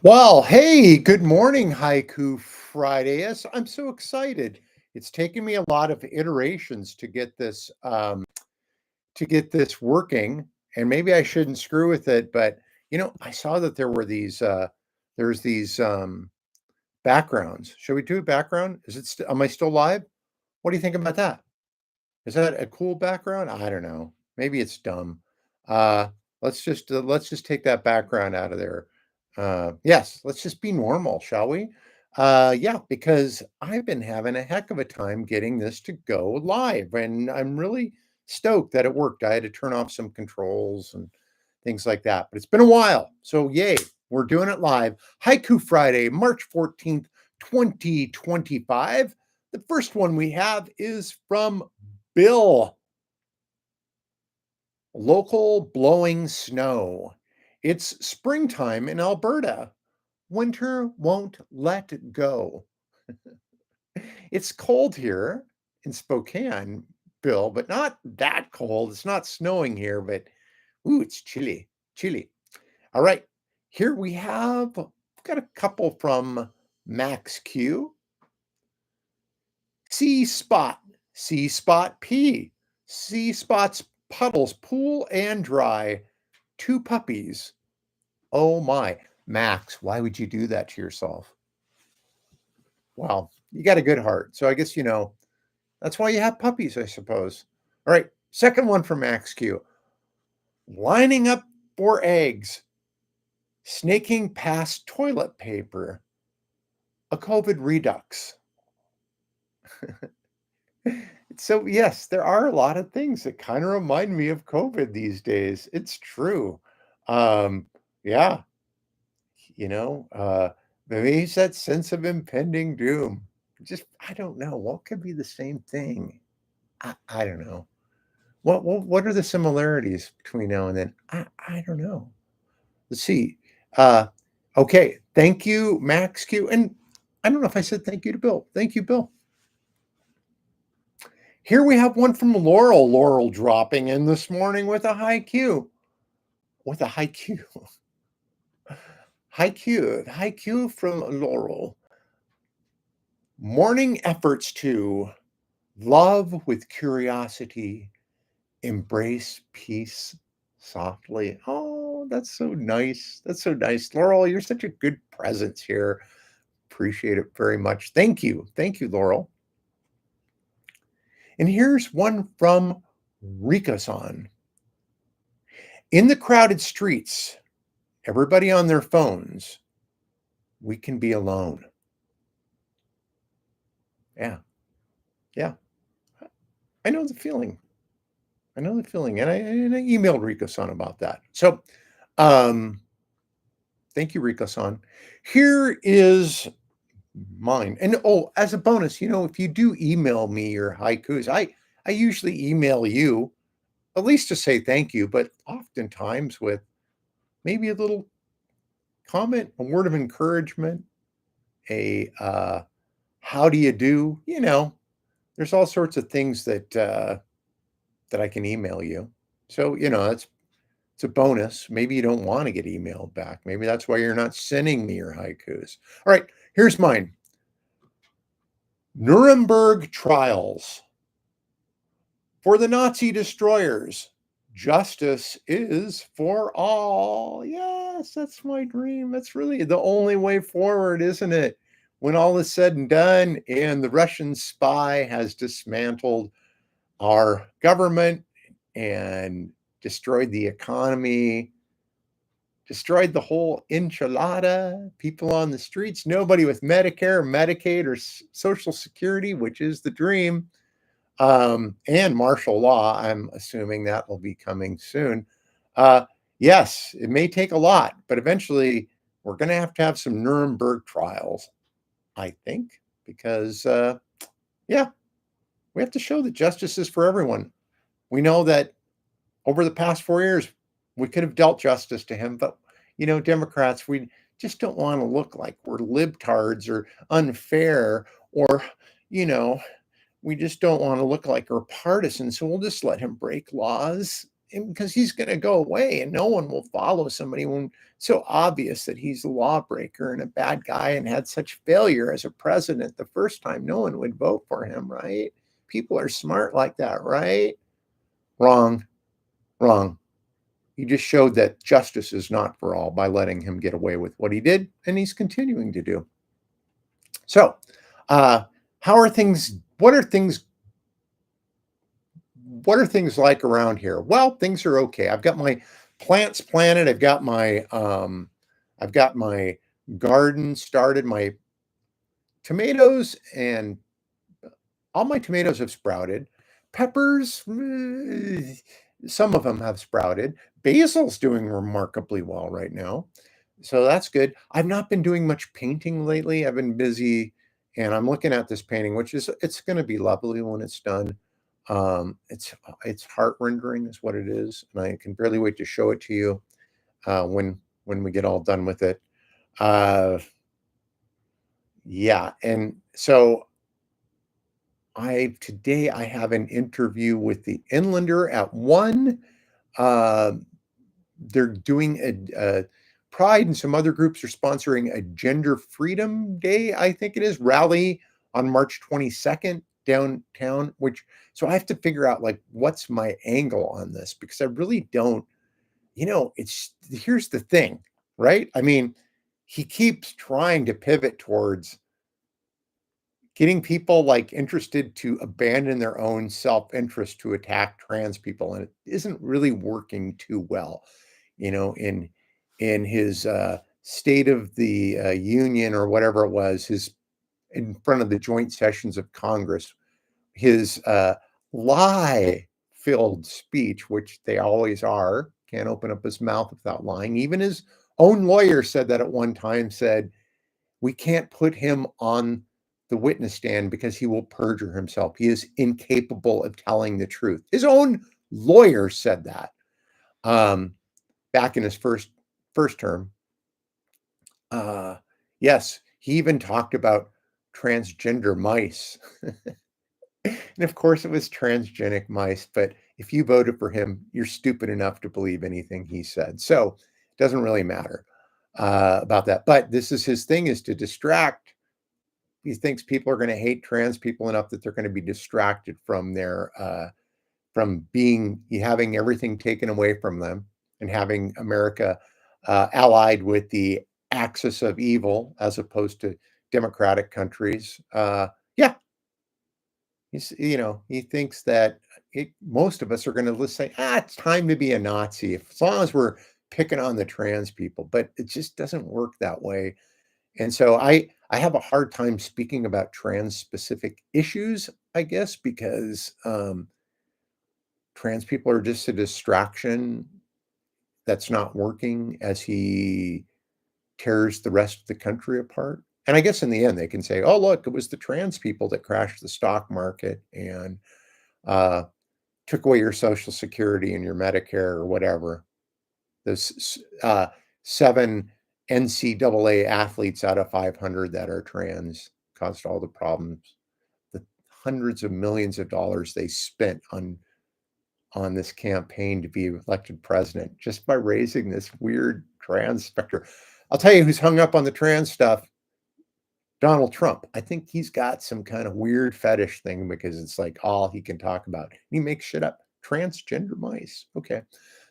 Well, hey, good morning, Haiku Friday. Yes, I'm so excited. It's taken me a lot of iterations to get this working, and maybe I shouldn't screw with it, but I saw that there's these backgrounds. Should we do a background? Am I still live? What do you think about that? Is that a cool background? I don't know. Maybe it's dumb. Uh, let's just take that background out of there. Yes, let's just be normal, shall we? Yeah, because I've been having a heck of a time getting this to go live, and I'm really stoked that it worked. I had to turn off some controls and things like that, but it's been a while. So yay, we're doing it live. Haiku Friday, March 14th, 2025. The first one we have is from Bill. Local blowing snow. It's springtime in Alberta. Winter won't let go. It's cold here in Spokane, Bill, but not that cold. It's not snowing here, but ooh, it's chilly, chilly. All right, here we've got a couple from Max Q. C spot, C spot P, C spots puddles, pool and dry. Two puppies. Oh my. Max, why would you do that to yourself? Well, you got a good heart. So I guess, that's why you have puppies, I suppose. All right. Second one from Max Q. Lining up for eggs, snaking past toilet paper, a COVID redux. So, yes, there are a lot of things that kind of remind me of COVID these days. It's true. Um, yeah, you know, uh, maybe it's that sense of impending doom. Just, I don't know. What could be the same thing? I don't know. What are the similarities between now and then? I don't know. Let's see. Uh, okay. Thank you, Max Q. And I don't know if I said thank you to Bill. Thank you, Bill. Here we have one from Laurel. Laurel dropping in this morning with a high Q. With a high Q. High Q. High Q from Laurel. Morning efforts to love with curiosity, embrace peace softly. Oh, that's so nice. That's so nice. Laurel, you're such a good presence here. Appreciate it very much. Thank you. Thank you, Laurel. And here's one from Rika-san. In the crowded streets, everybody on their phones, we can be alone. Yeah. Yeah. I know the feeling. I know the feeling. And I emailed Rika-san about that. So um thank you, Rika-san. Here is mine. And oh, as a bonus, if you do email me your haikus, I usually email you at least to say thank you, but oftentimes with maybe a little comment, a word of encouragement, a how do you do? There's all sorts of things that I can email you. So, it's a bonus. Maybe you don't want to get emailed back. Maybe that's why you're not sending me your haikus. All right, here's mine. Nuremberg trials. For the Nazi destroyers, justice is for all. Yes, that's my dream. That's really the only way forward, isn't it? When all is said and done, and the Russian spy has dismantled our government and destroyed the economy, destroyed the whole enchilada, people on the streets, nobody with Medicare, Medicaid, or Social Security, which is the dream, and martial law. I'm assuming that will be coming soon. Uh, yes, it may take a lot, but eventually we're going to have some Nuremberg trials, I think, because, yeah, we have to show that justice is for everyone. We know that over the past 4 years, we could have dealt justice to him, but Democrats, we just don't want to look like we're libtards or unfair, or you know, we just don't want to look like we're partisan. So we'll just let him break laws because he's going to go away and no one will follow somebody when it's so obvious that he's a lawbreaker and a bad guy and had such failure as a president the first time. No one would vote for him, right? People are smart like that, right? Wrong, wrong. He just showed that justice is not for all by letting him get away with what he did, and he's continuing to do. So, uh, how are things? What are things like around here? Well, things are okay. I've got my plants planted. I've got my garden started. My tomatoes and all my tomatoes have sprouted. Peppers, some of them have sprouted. Basil's doing remarkably well right now. So that's good. I've not been doing much painting lately. I've been busy and I'm looking at this painting, which is it's going to be lovely when it's done. It's heart rendering is what it is, and I can barely wait to show it to you when we get all done with it. Uh, yeah, and so I have an interview with the Inlander at 1. Uh, they're doing a Pride and some other groups are sponsoring a Gender Freedom Day, I think it is, rally on March 22nd downtown, which so I have to figure out like what's my angle on this because I really don't, it's here's the thing, right? I mean, he keeps trying to pivot towards getting people like interested to abandon their own self-interest to attack trans people, and it isn't really working too well, in his state of the union or whatever it was, his in front of the joint sessions of Congress, his lie filled speech, which they always are, can't open up his mouth without lying. Even his own lawyer said that at one time, said, we can't put him on the witness stand because he will perjure himself. He is incapable of telling the truth. His own lawyer said that um, back in his first term. Uh, yes, he even talked about transgender mice. And of course, it was transgenic mice. But if you voted for him, you're stupid enough to believe anything he said. So it doesn't really matter about that. But this is his thing: is to distract. He thinks people are going to hate trans people enough that they're going to be distracted from their from having everything taken away from them and having America allied with the axis of evil as opposed to democratic countries. Yeah, he thinks that most of us are going to say, it's time to be a Nazi, as long as we're picking on the trans people. But it just doesn't work that way. And so I have a hard time speaking about trans specific issues, I guess, because trans people are just a distraction that's not working as he tears the rest of the country apart. And I guess in the end, they can say, oh, look, it was the trans people that crashed the stock market and uh, took away your Social Security and your Medicare or whatever. Those 7 NCAA athletes out of 500 that are trans caused all the problems. The hundreds of millions of dollars they spent on this campaign to be elected president just by raising this weird trans specter. I'll tell you who's hung up on the trans stuff. Donald Trump. I think he's got some kind of weird fetish thing because it's like all he can talk about. He makes shit up. Transgender mice. Okay.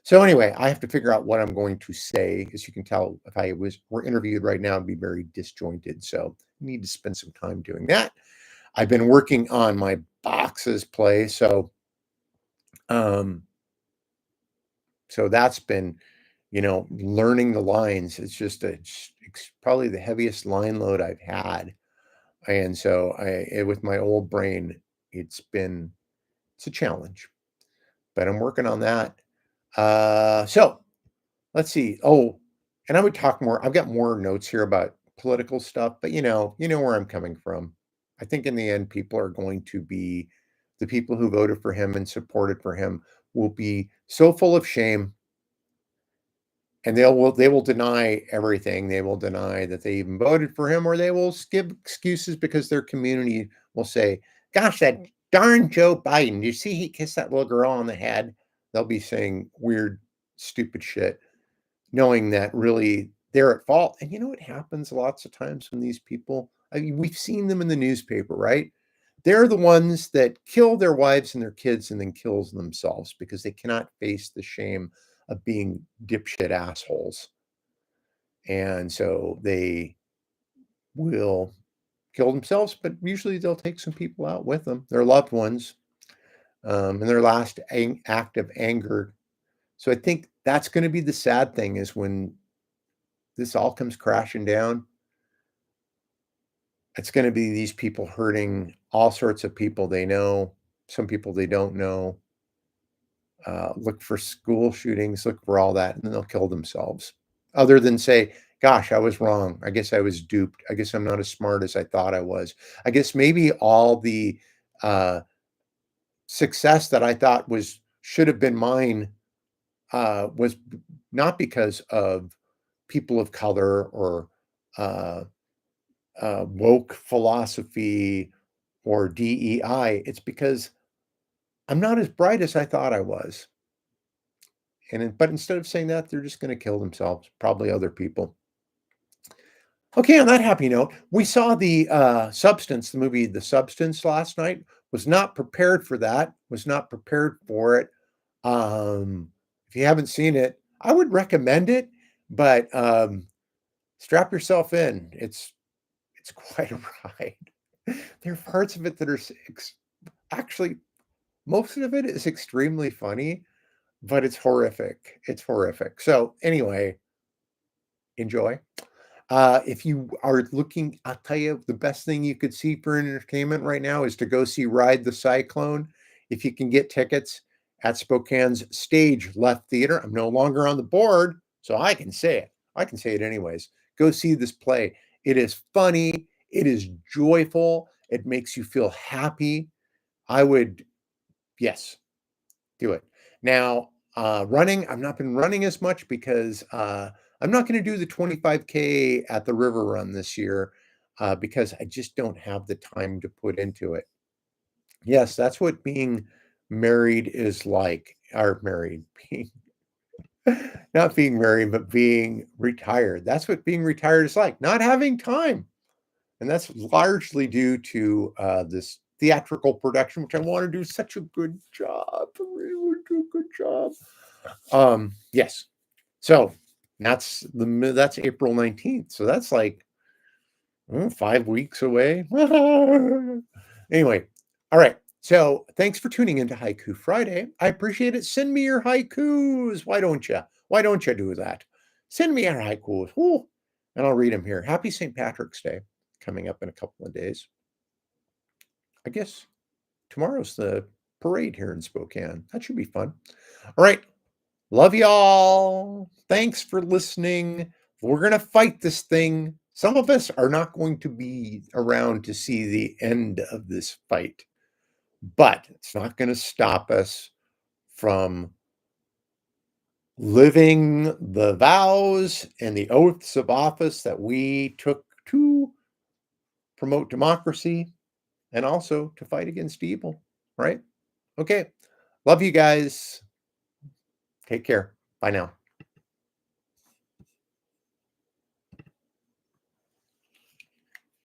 So anyway, I have to figure out what I'm going to say. As you can tell, if I were interviewed right now, it'd be very disjointed. So I need to spend some time doing that. I've been working on my boxes play. Um, so that's been, learning the lines. It's probably the heaviest line load I've had. And so with my old brain, it's a challenge, but I'm working on that. So let's see. Oh, and I would talk more. I've got more notes here about political stuff, but you know where I'm coming from. I think in the end, the people who voted for him and supported for him will be so full of shame, and they will deny everything. They will deny that they even voted for him, or they will give excuses because their community will say, "Gosh, that darn Joe Biden! You see, he kissed that little girl on the head. They'll be saying weird, stupid shit, knowing that really they're at fault. And you know what happens lots of times when these people, I mean, we've seen them in the newspaper, right? They're the ones that kill their wives and their kids and then kills themselves because they cannot face the shame of being dipshit assholes. And so they will kill themselves, but usually they'll take some people out with them, their loved ones, in their last act of anger. So I think that's going to be the sad thing is when this all comes crashing down, it's going to be these people hurting all sorts of people they know, some people they don't know. Look for school shootings, look for all that, and then they'll kill themselves. Other than say, gosh, I was wrong. I guess I was duped. I guess I'm not as smart as I thought I was. I guess maybe all the uh, success that I thought was should have been mine was not because of people of color or uh, woke philosophy or DEI. It's because I'm not as bright as I thought I was. But instead of saying that, they're just going to kill themselves, probably other people. Okay, on that happy note, we saw the Substance, the movie The Substance last night. Was not prepared for that. Was not prepared for it. If you haven't seen it, I would recommend it, but strap yourself in. It's quite a ride. There are parts of it that are actually most of it is extremely funny, but it's horrific. It's horrific. So anyway, enjoy. If you are looking, I'll tell you the best thing you could see for entertainment right now is to go see Ride the Cyclone. If you can get tickets at Spokane's Stage Left Theater, I'm no longer on the board, so I can say it. I can say it anyways. Go see this play. It is funny. It is joyful. It makes you feel happy. I would, yes, do it. Now, running, I've not been running as much because I'm not going to do the 25K at the River Run this year because I just don't have the time to put into it. Yes, that's what being married is like, or married, being, not being married, but being retired. That's what being retired is like, not having time. And that's largely due to this theatrical production, which I want to do such a good job. I really want to do a good job. Yes. So that's April 19th. So that's like 5 weeks away. Anyway, all right. So thanks for tuning into Haiku Friday. I appreciate it. Send me your haikus. Why don't you? Why don't you do that? Send me your haikus. Ooh, and I'll read them here. Happy St. Patrick's Day coming up in a couple of days. I guess tomorrow's the parade here in Spokane. That should be fun. All right. Love y'all. Thanks for listening. We're going to fight this thing. Some of us are not going to be around to see the end of this fight, but it's not going to stop us from living the vows and the oaths of office that we took to promote democracy and also to fight against evil, right? Okay. Love you guys. Take care. Bye now.